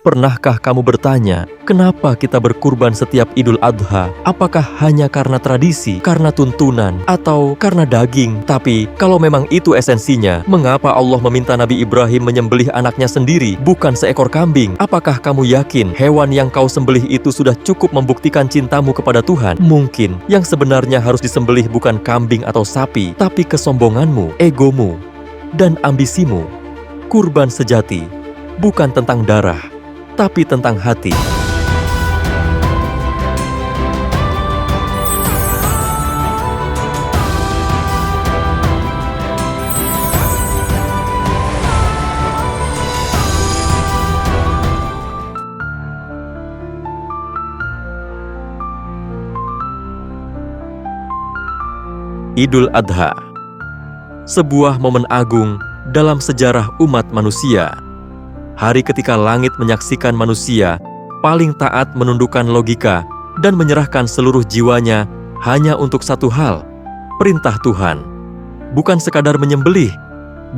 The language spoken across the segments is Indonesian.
Pernahkah kamu bertanya, kenapa kita berkurban setiap Idul Adha? Apakah hanya karena tradisi, karena tuntunan, atau karena daging? Tapi, kalau memang itu esensinya, mengapa Allah meminta Nabi Ibrahim menyembelih anaknya sendiri, bukan seekor kambing? Apakah kamu yakin hewan yang kau sembelih itu sudah cukup membuktikan cintamu kepada Tuhan? Mungkin, yang sebenarnya harus disembelih bukan kambing atau sapi, tapi kesombonganmu, egomu, dan ambisimu. Kurban sejati bukan tentang darah, tapi tentang hati. Idul Adha, sebuah momen agung dalam sejarah umat manusia. Hari ketika langit menyaksikan manusia paling taat menundukkan logika dan menyerahkan seluruh jiwanya hanya untuk satu hal, perintah Tuhan. Bukan sekadar menyembelih,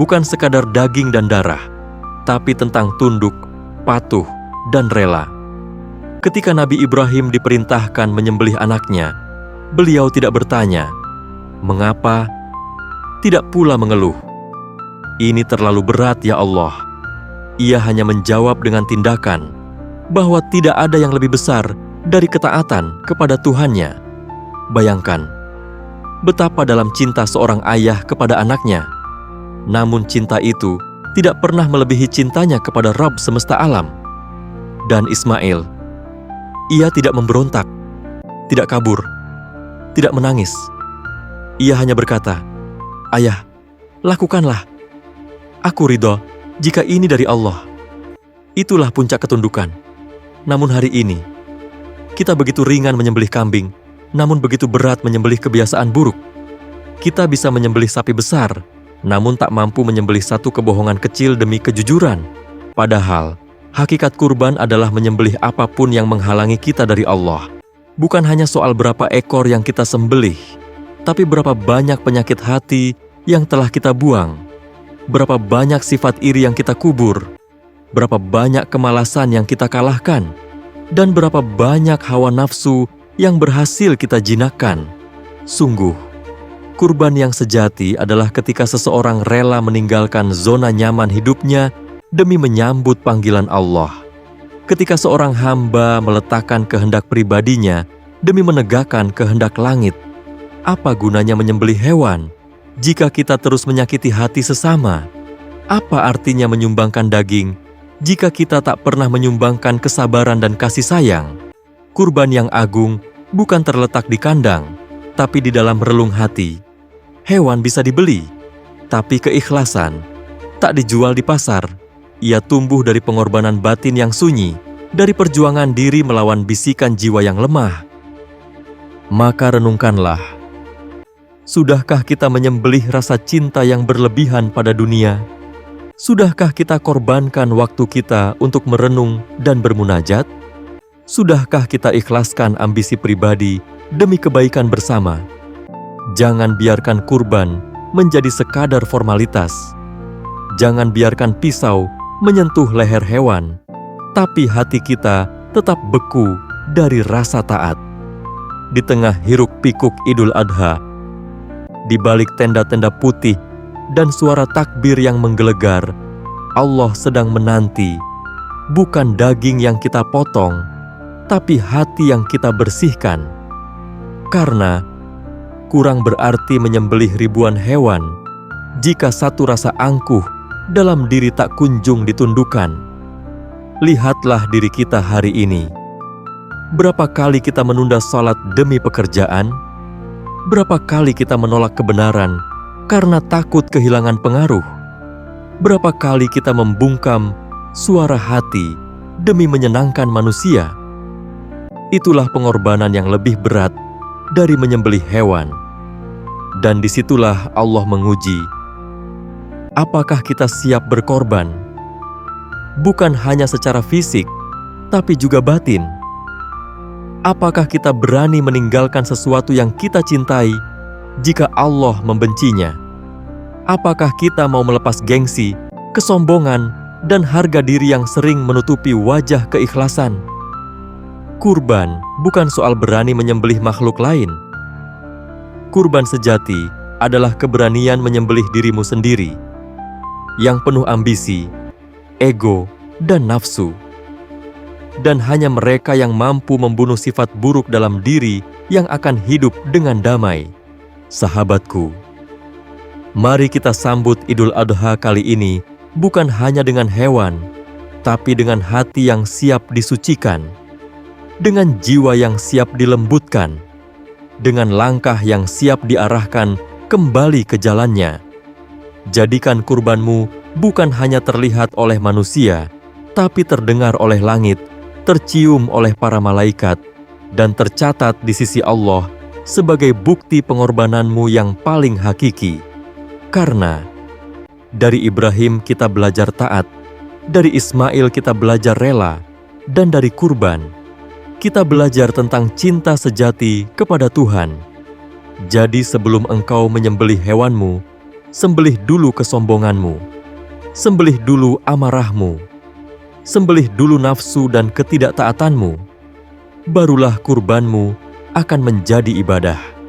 bukan sekadar daging dan darah, tapi tentang tunduk, patuh, dan rela. Ketika Nabi Ibrahim diperintahkan menyembelih anaknya, beliau tidak bertanya, mengapa? Tidak pula mengeluh, ini terlalu berat ya Allah. Ia hanya menjawab dengan tindakan bahwa tidak ada yang lebih besar dari ketaatan kepada Tuhannya. Bayangkan betapa dalam cinta seorang ayah kepada anaknya. Namun cinta itu tidak pernah melebihi cintanya kepada Rabb semesta alam. Dan Ismail, ia tidak memberontak, tidak kabur, tidak menangis. Ia hanya berkata, "Ayah, lakukanlah. Aku ridho jika ini dari Allah." Itulah puncak ketundukan. Namun hari ini, kita begitu ringan menyembelih kambing, namun begitu berat menyembelih kebiasaan buruk. Kita bisa menyembelih sapi besar, namun tak mampu menyembelih satu kebohongan kecil demi kejujuran. Padahal, hakikat kurban adalah menyembelih apapun yang menghalangi kita dari Allah. Bukan hanya soal berapa ekor yang kita sembelih, tapi berapa banyak penyakit hati yang telah kita buang. Berapa banyak sifat iri yang kita kubur, berapa banyak kemalasan yang kita kalahkan, dan berapa banyak hawa nafsu yang berhasil kita jinakkan. Sungguh, kurban yang sejati adalah ketika seseorang rela meninggalkan zona nyaman hidupnya demi menyambut panggilan Allah. Ketika seorang hamba meletakkan kehendak pribadinya demi menegakkan kehendak langit. Apa gunanya menyembelih hewan jika kita terus menyakiti hati sesama? Apa artinya menyumbangkan daging jika kita tak pernah menyumbangkan kesabaran dan kasih sayang? Kurban yang agung bukan terletak di kandang, tapi di dalam relung hati. Hewan bisa dibeli, tapi keikhlasan tak dijual di pasar. Ia tumbuh dari pengorbanan batin yang sunyi, dari perjuangan diri melawan bisikan jiwa yang lemah. Maka renungkanlah, sudahkah kita menyembelih rasa cinta yang berlebihan pada dunia? Sudahkah kita korbankan waktu kita untuk merenung dan bermunajat? Sudahkah kita ikhlaskan ambisi pribadi demi kebaikan bersama? Jangan biarkan kurban menjadi sekadar formalitas. Jangan biarkan pisau menyentuh leher hewan, tapi hati kita tetap beku dari rasa taat. Di tengah hiruk-pikuk Idul Adha, di balik tenda-tenda putih dan suara takbir yang menggelegar, Allah sedang menanti bukan daging yang kita potong, tapi hati yang kita bersihkan. Karena kurang berarti menyembelih ribuan hewan jika satu rasa angkuh dalam diri tak kunjung ditundukkan. Lihatlah diri kita hari ini. Berapa kali kita menunda salat demi pekerjaan? Berapa kali kita menolak kebenaran karena takut kehilangan pengaruh? Berapa kali kita membungkam suara hati demi menyenangkan manusia? Itulah pengorbanan yang lebih berat dari menyembelih hewan. Dan disitulah Allah menguji, apakah kita siap berkorban? Bukan hanya secara fisik, tapi juga batin. Apakah kita berani meninggalkan sesuatu yang kita cintai jika Allah membencinya? Apakah kita mau melepas gengsi, kesombongan, dan harga diri yang sering menutupi wajah keikhlasan. Kurban bukan soal berani menyembelih makhluk lain. Kurban sejati adalah keberanian menyembelih dirimu sendiri, yang penuh ambisi, ego, dan nafsu. Dan hanya mereka yang mampu membunuh sifat buruk dalam diri yang akan hidup dengan damai. Sahabatku, mari kita sambut Idul Adha kali ini bukan hanya dengan hewan, tapi dengan hati yang siap disucikan, dengan jiwa yang siap dilembutkan, dengan langkah yang siap diarahkan kembali ke jalannya. Jadikan kurbanmu bukan hanya terlihat oleh manusia, tapi terdengar oleh langit, tercium oleh para malaikat, dan tercatat di sisi Allah sebagai bukti pengorbananmu yang paling hakiki. Karena dari Ibrahim kita belajar taat, dari Ismail kita belajar rela, dan dari kurban kita belajar tentang cinta sejati kepada Tuhan. Jadi sebelum engkau menyembelih hewanmu, sembelih dulu kesombonganmu, sembelih dulu amarahmu, sembelih dulu nafsu dan ketidaktaatanmu, barulah kurbanmu akan menjadi ibadah.